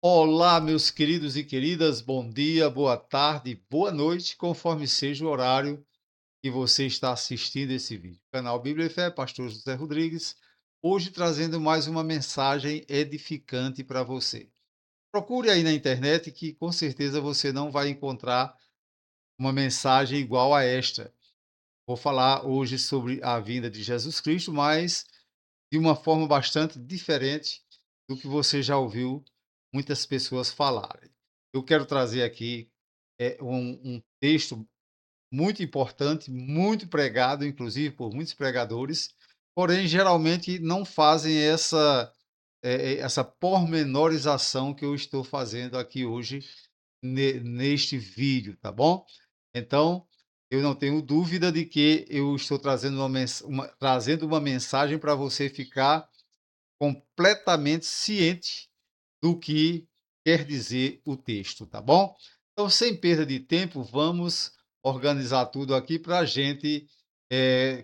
Olá, meus queridos e queridas, bom dia, boa tarde, boa noite, conforme seja o horário que você está assistindo esse vídeo. Canal Bíblia e Fé, Pastor José Rodrigues, hoje trazendo mais uma mensagem edificante para você. Procure aí na internet que com certeza você não vai encontrar uma mensagem igual a esta. Vou falar hoje sobre a vinda de Jesus Cristo, mas de uma forma bastante diferente do que você já ouviu muitas pessoas falarem. Eu quero trazer aqui um texto muito importante, muito pregado, inclusive por muitos pregadores, porém geralmente não fazem essa pormenorização que eu estou fazendo aqui hoje neste vídeo, tá bom? Então, eu não tenho dúvida de que eu estou trazendo trazendo uma mensagem para você ficar completamente ciente do que quer dizer o texto, tá bom? Então, sem perda de tempo, vamos organizar tudo aqui para a gente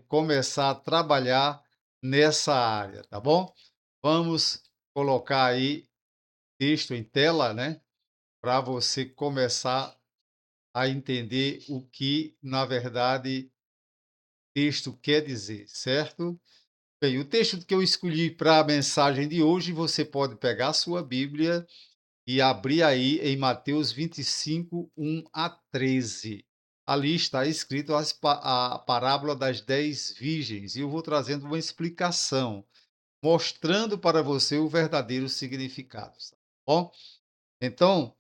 começar a trabalhar nessa área, tá bom? Vamos colocar aí texto em tela, né? Para você começar a entender o que, na verdade, texto quer dizer, certo? Bem, o texto que eu escolhi para a mensagem de hoje, você pode pegar a sua Bíblia e abrir aí em Mateus 25, 1 a 13. Ali está escrito a parábola das 10 virgens, e eu vou trazendo uma explicação, mostrando para você o verdadeiro significado, tá bom? Então,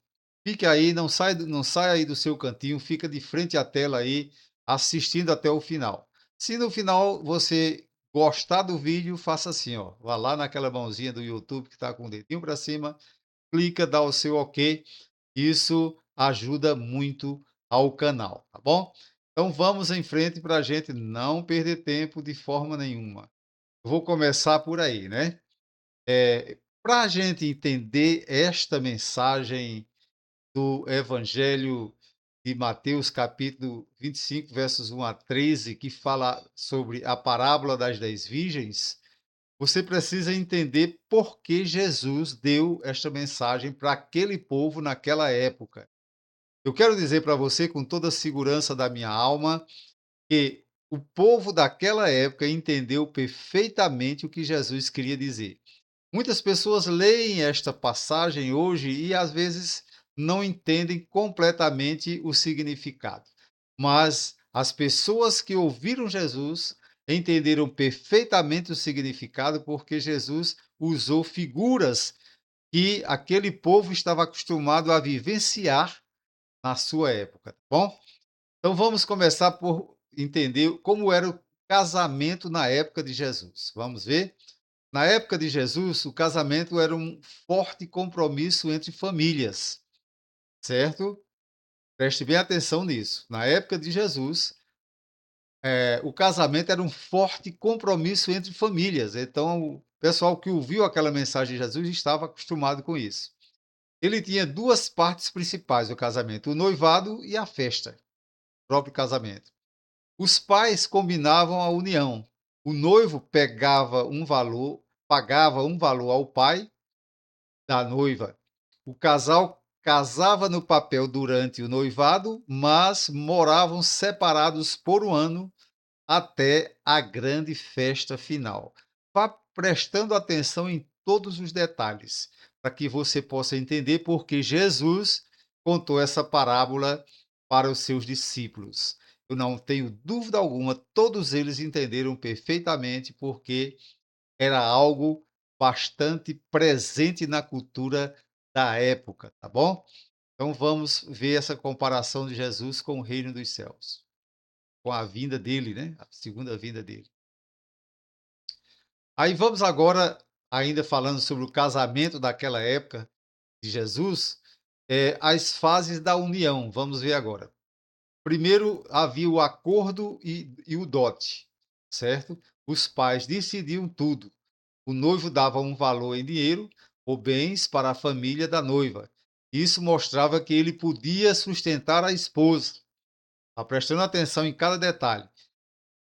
fique aí, não saia aí do seu cantinho, fica de frente à tela aí, assistindo até o final. Se no final você gostar do vídeo, faça assim, ó, vá lá naquela mãozinha do YouTube que está com o dedinho para cima, clica, dá o seu OK, isso ajuda muito ao canal, tá bom? Então vamos em frente para a gente não perder tempo de forma nenhuma. Eu vou começar por aí, né? Para a gente entender esta mensagem do Evangelho de Mateus, capítulo 25, versos 1 a 13, que fala sobre a parábola das 10 virgens, você precisa entender por que Jesus deu esta mensagem para aquele povo naquela época. Eu quero dizer para você, com toda a segurança da minha alma, que o povo daquela época entendeu perfeitamente o que Jesus queria dizer. Muitas pessoas leem esta passagem hoje e às vezes não entendem completamente o significado. Mas as pessoas que ouviram Jesus entenderam perfeitamente o significado porque Jesus usou figuras que aquele povo estava acostumado a vivenciar na sua época, tá bom? Então vamos começar por entender como era o casamento na época de Jesus. Vamos ver? Na época de Jesus, o casamento era um forte compromisso entre famílias, certo? Preste bem atenção nisso. Na época de Jesus, o casamento era um forte compromisso entre famílias. Então, o pessoal que ouviu aquela mensagem de Jesus estava acostumado com isso. Ele tinha duas partes principais do casamento: o noivado e a festa, o próprio casamento. Os pais combinavam a união. O noivo pagava um valor ao pai da noiva. O casal casava no papel durante o noivado, mas moravam separados por um ano até a grande festa final. Vá prestando atenção em todos os detalhes, para que você possa entender por que Jesus contou essa parábola para os seus discípulos. Eu não tenho dúvida alguma, todos eles entenderam perfeitamente porque era algo bastante presente na cultura da época, tá bom? Então vamos ver essa comparação de Jesus com o reino dos céus, com a vinda dele, né? A segunda vinda dele. Aí vamos agora, ainda falando sobre o casamento daquela época de Jesus, as fases da união. Vamos ver agora. Primeiro havia o acordo e o dote, certo? Os pais decidiam tudo. O noivo dava um valor em dinheiro ou bens para a família da noiva. Isso mostrava que ele podia sustentar a esposa. Está prestando atenção em cada detalhe.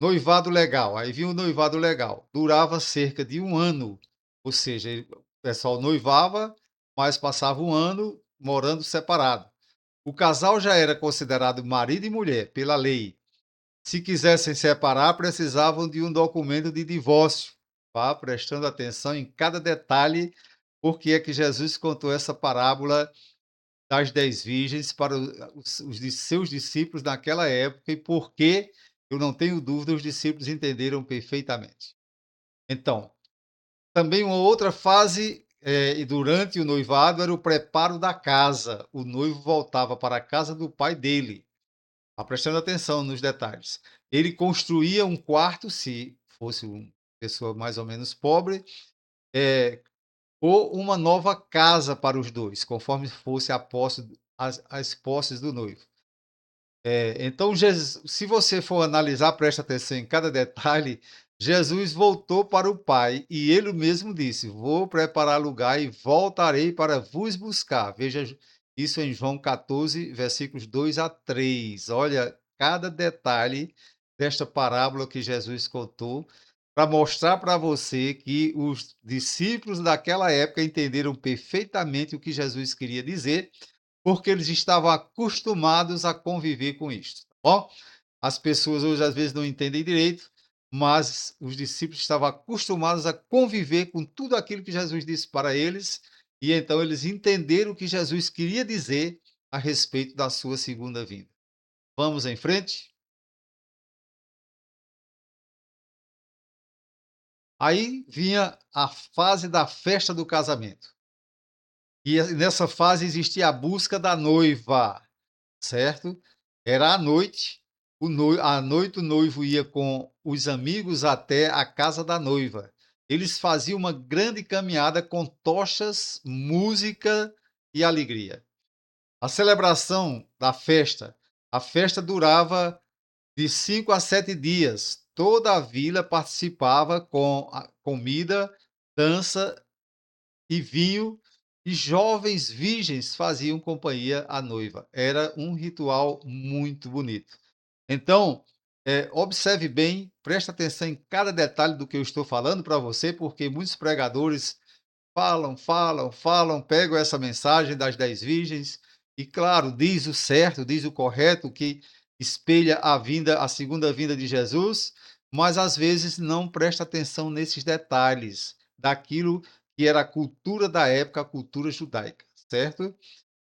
Noivado legal. Aí vinha o noivado legal. Durava cerca de um ano. Ou seja, o pessoal noivava, mas passava um ano morando separado. O casal já era considerado marido e mulher pela lei. Se quisessem separar, precisavam de um documento de divórcio. Vá prestando atenção em cada detalhe, porque é que Jesus contou essa parábola das 10 virgens para seus discípulos naquela época e por que, eu não tenho dúvida, os discípulos entenderam perfeitamente. Então, também uma outra fase, e durante o noivado, era o preparo da casa. O noivo voltava para a casa do pai dele. Tá prestando atenção nos detalhes. Ele construía um quarto, se fosse uma pessoa mais ou menos pobre, eh, ou uma nova casa para os 2, conforme fosse a posse as posses do noivo. Então se você for analisar, presta atenção em cada detalhe, Jesus voltou para o Pai e ele mesmo disse: "Vou preparar lugar e voltarei para vos buscar". Veja isso em João 14, versículos 2 a 3. Olha cada detalhe desta parábola que Jesus contou, para mostrar para você que os discípulos daquela época entenderam perfeitamente o que Jesus queria dizer, porque eles estavam acostumados a conviver com isto, tá bom? As pessoas hoje às vezes não entendem direito, mas os discípulos estavam acostumados a conviver com tudo aquilo que Jesus disse para eles, e então eles entenderam o que Jesus queria dizer a respeito da sua segunda vinda. Vamos em frente? Aí vinha a fase da festa do casamento. E nessa fase existia a busca da noiva. Certo? Era à noite, à noite o noivo ia com os amigos até a casa da noiva. Eles faziam uma grande caminhada com tochas, música e alegria. A celebração da festa, a festa durava de 5 a 7 dias. Toda a vila participava com a comida, dança e vinho, e jovens virgens faziam companhia à noiva. Era um ritual muito bonito. Então, observe bem, preste atenção em cada detalhe do que eu estou falando para você, porque muitos pregadores falam, falam, falam, pegam essa mensagem das 10 virgens e, claro, diz o certo, diz o correto, que espelha a segunda vinda de Jesus, mas às vezes não presta atenção nesses detalhes daquilo que era a cultura da época, a cultura judaica, certo?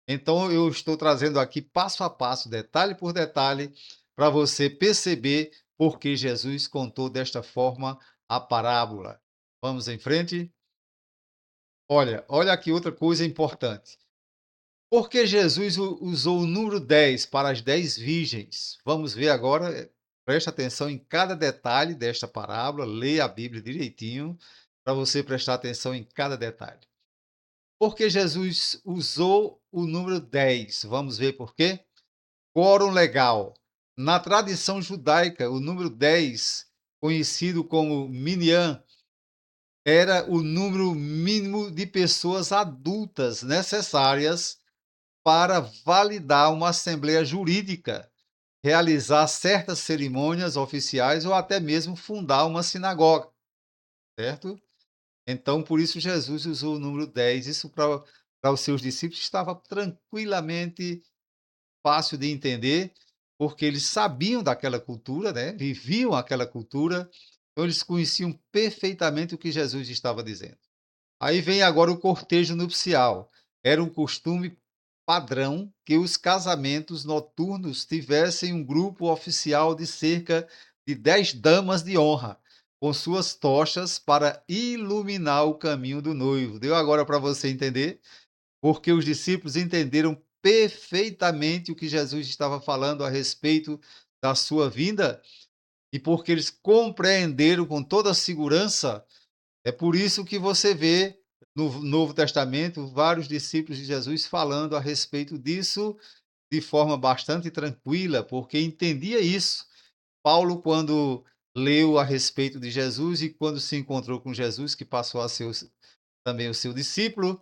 Então eu estou trazendo aqui passo a passo, detalhe por detalhe, para você perceber por que Jesus contou desta forma a parábola. Vamos em frente? Olha aqui outra coisa importante. Por que Jesus usou o número 10 para as 10 virgens? Vamos ver agora, preste atenção em cada detalhe desta parábola, leia a Bíblia direitinho, para você prestar atenção em cada detalhe. Por que Jesus usou o número 10? Vamos ver por quê? Quórum legal. Na tradição judaica, o número 10, conhecido como minyan, era o número mínimo de pessoas adultas necessárias para validar uma assembleia jurídica, realizar certas cerimônias oficiais ou até mesmo fundar uma sinagoga, certo? Então, por isso Jesus usou o número 10. Isso para os seus discípulos estava tranquilamente fácil de entender, porque eles sabiam daquela cultura, né? Viviam aquela cultura, então eles conheciam perfeitamente o que Jesus estava dizendo. Aí vem agora o cortejo nupcial. Era um costume padrão que os casamentos noturnos tivessem um grupo oficial de cerca de 10 damas de honra, com suas tochas para iluminar o caminho do noivo. Deu agora para você entender? Porque os discípulos entenderam perfeitamente o que Jesus estava falando a respeito da sua vinda e porque eles compreenderam com toda a segurança. É por isso que você vê no Novo Testamento vários discípulos de Jesus falando a respeito disso de forma bastante tranquila, porque entendia isso. Paulo, quando leu a respeito de Jesus e quando se encontrou com Jesus, que passou a ser também o seu discípulo,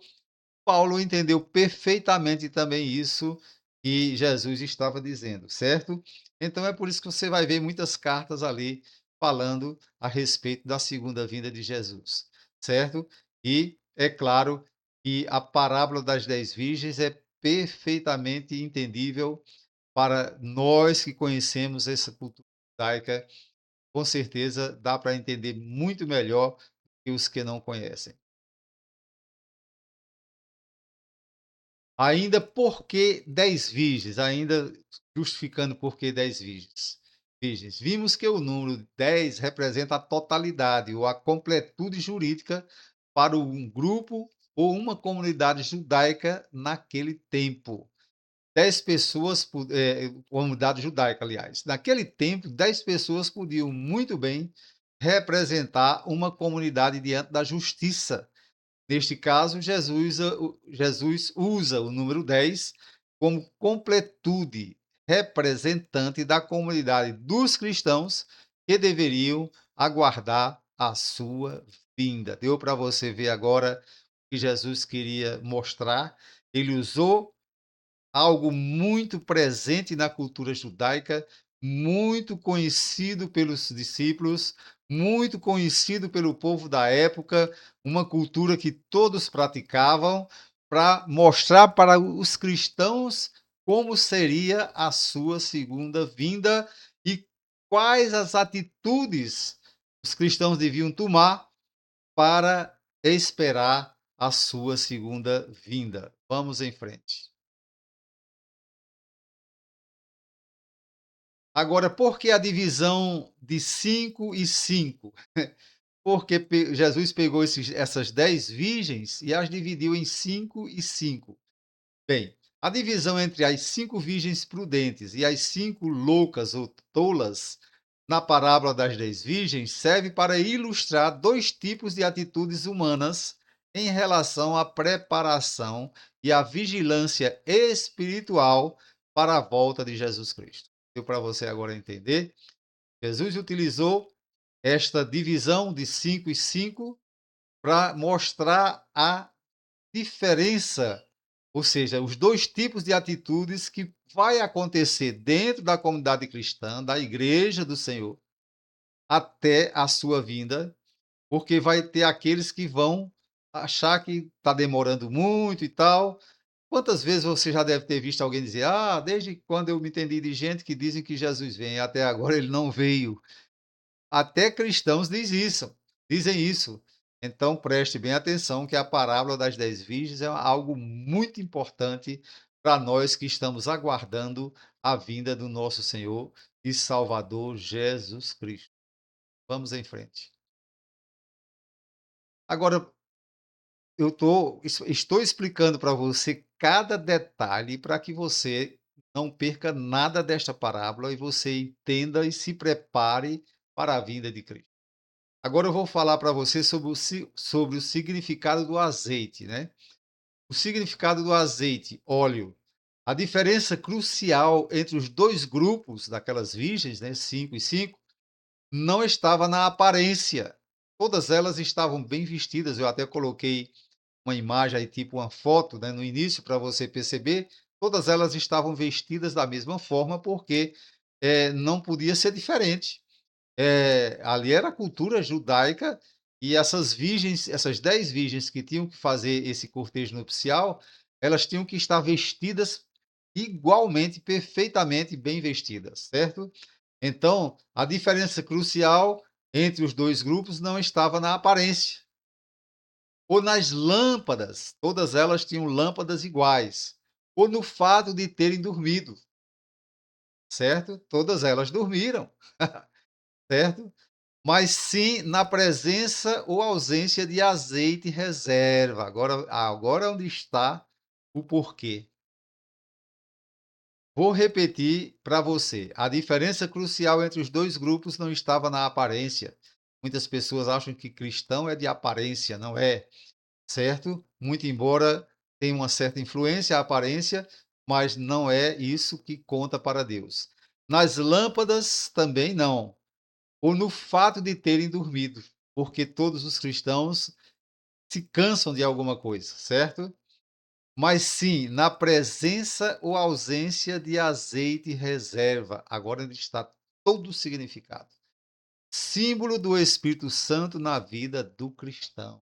Paulo entendeu perfeitamente também isso que Jesus estava dizendo, certo? Então é por isso que você vai ver muitas cartas ali falando a respeito da segunda vinda de Jesus, certo? E é claro E a parábola das 10 virgens é perfeitamente entendível para nós que conhecemos essa cultura judaica. Com certeza dá para entender muito melhor que os que não conhecem. Ainda por que 10 virgens? Ainda justificando por que 10 virgens. Vimos que o número 10 representa a totalidade ou a completude jurídica para um grupo ou uma comunidade judaica naquele tempo. 10 pessoas, comunidade judaica, aliás. Naquele tempo, 10 pessoas podiam muito bem representar uma comunidade diante da justiça. Neste caso, Jesus usa o número 10 como completude representante da comunidade dos cristãos que deveriam aguardar a sua vinda. Deu para você ver agora o que Jesus queria mostrar? Ele usou algo muito presente na cultura judaica, muito conhecido pelos discípulos, muito conhecido pelo povo da época, uma cultura que todos praticavam, para mostrar para os cristãos como seria a sua segunda vinda e quais as atitudes os cristãos deviam tomar para esperar a sua segunda vinda. Vamos em frente. Agora, por que a divisão de 5 e 5? Porque Jesus pegou essas 10 virgens e as dividiu em 5 e 5. Bem, a divisão entre as 5 virgens prudentes e as 5 loucas ou tolas na parábola das 10 virgens serve para ilustrar dois tipos de atitudes humanas em relação à preparação e à vigilância espiritual para a volta de Jesus Cristo. Deu para você agora entender? Jesus utilizou esta divisão de 5 e 5 para mostrar a diferença, ou seja, os dois tipos de atitudes que vai acontecer dentro da comunidade cristã, da igreja do Senhor, até a sua vinda, porque vai ter aqueles que vão achar que está demorando muito e tal. Quantas vezes você já deve ter visto alguém dizer: "Ah, desde quando eu me entendi de gente que dizem que Jesus vem, até agora ele não veio". Até cristãos dizem isso. Então preste bem atenção que a parábola das 10 virgens é algo muito importante para nós que estamos aguardando a vinda do nosso Senhor e Salvador Jesus Cristo. Vamos em frente. Agora, estou explicando para você cada detalhe para que você não perca nada desta parábola e você entenda e se prepare para a vinda de Cristo. Agora eu vou falar para você sobre o significado do azeite, né? O significado do azeite, óleo. A diferença crucial entre os dois grupos daquelas virgens, né, 5 e 5, não estava na aparência. Todas elas estavam bem vestidas. Eu até coloquei uma imagem aí, tipo uma foto, né, no início, para você perceber. Todas elas estavam vestidas da mesma forma, porque não podia ser diferente. Ali era a cultura judaica e essas virgens, essas 10 virgens que tinham que fazer esse cortejo nupcial, elas tinham que estar vestidas igualmente, perfeitamente bem vestidas, certo? Então, a diferença crucial entre os dois grupos não estava na aparência ou nas lâmpadas, todas elas tinham lâmpadas iguais, ou no fato de terem dormido, certo? Todas elas dormiram, certo? Mas sim na presença ou ausência de azeite reserva. Agora onde está o porquê. Vou repetir para você. A diferença crucial entre os dois grupos não estava na aparência. Muitas pessoas acham que cristão é de aparência, não é, certo? Muito embora tenha uma certa influência a aparência, mas não é isso que conta para Deus. Nas lâmpadas também não, ou no fato de terem dormido, porque todos os cristãos se cansam de alguma coisa, certo? Mas sim na presença ou ausência de azeite reserva. Agora ele está todo o significado. Símbolo do Espírito Santo na vida do cristão.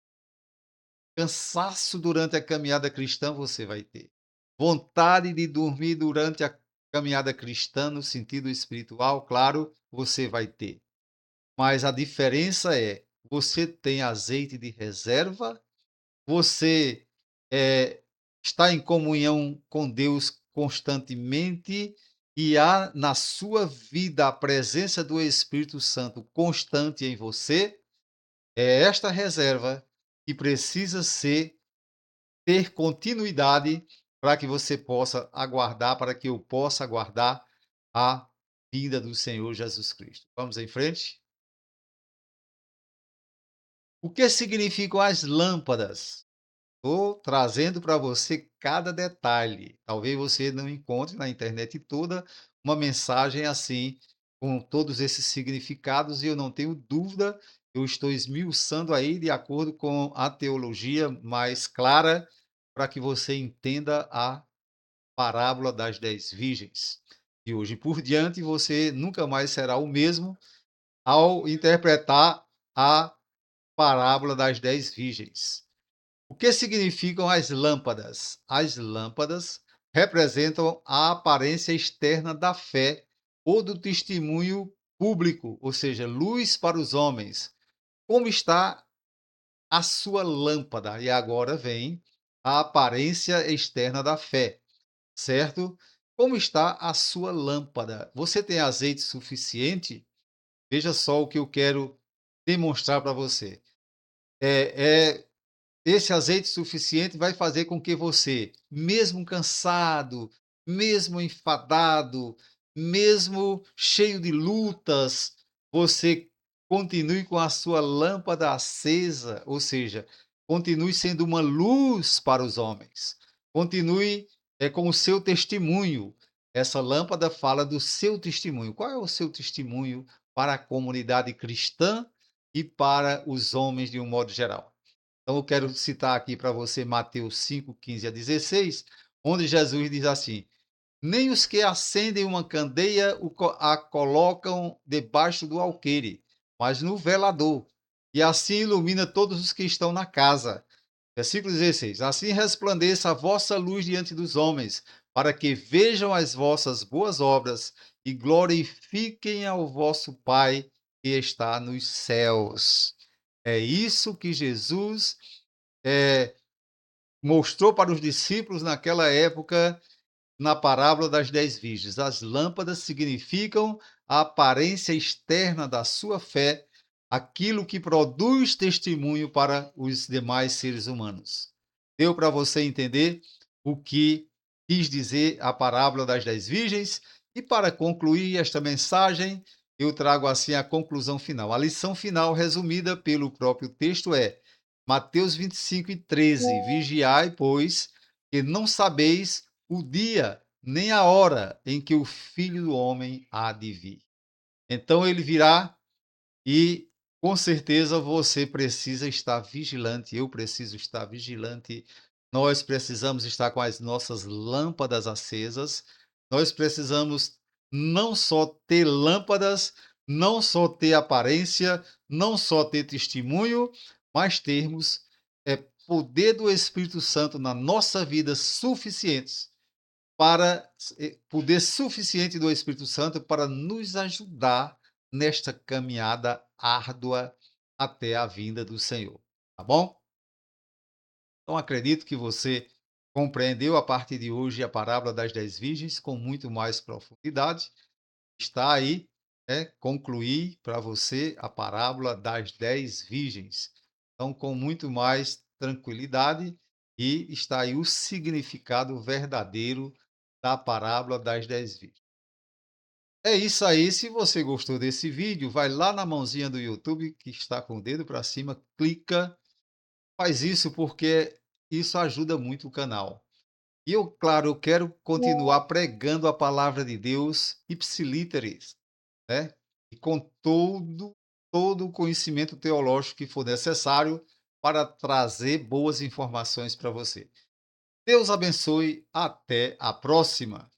Cansaço durante a caminhada cristã você vai ter. Vontade de dormir durante a caminhada cristã, no sentido espiritual, claro, você vai ter. Mas a diferença é, você tem azeite de reserva, você, está em comunhão com Deus constantemente e há na sua vida a presença do Espírito Santo constante em você. É esta reserva que precisa ter continuidade para que você possa aguardar, para que eu possa aguardar a vinda do Senhor Jesus Cristo. Vamos em frente? O que significam as lâmpadas? Estou trazendo para você cada detalhe. Talvez você não encontre na internet toda uma mensagem assim, com todos esses significados, e eu não tenho dúvida, eu estou esmiuçando aí de acordo com a teologia mais clara, para que você entenda a parábola das 10 virgens. De hoje por diante, você nunca mais será o mesmo ao interpretar a parábola das 10 virgens. O que significam as lâmpadas? As lâmpadas representam a aparência externa da fé ou do testemunho público, ou seja, luz para os homens. Como está a sua lâmpada? E agora vem a aparência externa da fé, certo? Como está a sua lâmpada? Você tem azeite suficiente? Veja só o que eu quero demonstrar para você. É esse azeite suficiente vai fazer com que você, mesmo cansado, mesmo enfadado, mesmo cheio de lutas, você continue com a sua lâmpada acesa, ou seja, continue sendo uma luz para os homens. Continue com o seu testemunho. Essa lâmpada fala do seu testemunho. Qual é o seu testemunho para a comunidade cristã e para os homens de um modo geral? Então, eu quero citar aqui para você Mateus 5, 15 a 16, onde Jesus diz assim: nem os que acendem uma candeia a colocam debaixo do alqueire, mas no velador, e assim ilumina todos os que estão na casa. Versículo 16: assim resplandeça a vossa luz diante dos homens, para que vejam as vossas boas obras e glorifiquem ao vosso Pai que está nos céus. É isso que Jesus eh, mostrou para os discípulos naquela época, na parábola das 10 virgens. As lâmpadas significam a aparência externa da sua fé, aquilo que produz testemunho para os demais seres humanos. Deu para você entender o que quis dizer a parábola das 10 virgens? E para concluir esta mensagem, eu trago assim a conclusão final. A lição final, resumida pelo próprio texto, é Mateus 25 e 13. Vigiai, pois, que não sabeis o dia nem a hora em que o Filho do Homem há de vir. Então ele virá e com certeza você precisa estar vigilante, eu preciso estar vigilante, nós precisamos estar com as nossas lâmpadas acesas, nós precisamos não só ter lâmpadas, não só ter aparência, não só ter testemunho, mas termos poder do Espírito Santo na nossa vida suficientes para poder suficiente do Espírito Santo para nos ajudar nesta caminhada árdua até a vinda do Senhor, tá bom? Então acredito que você compreendeu a partir de hoje a parábola das 10 virgens com muito mais profundidade. Está aí, concluir para você a parábola das 10 virgens. Então, com muito mais tranquilidade, e está aí o significado verdadeiro da parábola das 10 virgens. É isso aí. Se você gostou desse vídeo, vai lá na mãozinha do YouTube que está com o dedo para cima, clica, faz isso porque isso ajuda muito o canal. E eu, claro, eu quero continuar pregando a palavra de Deus ipsilíteres, né? E com todo o conhecimento teológico que for necessário para trazer boas informações para você. Deus abençoe. Até a próxima.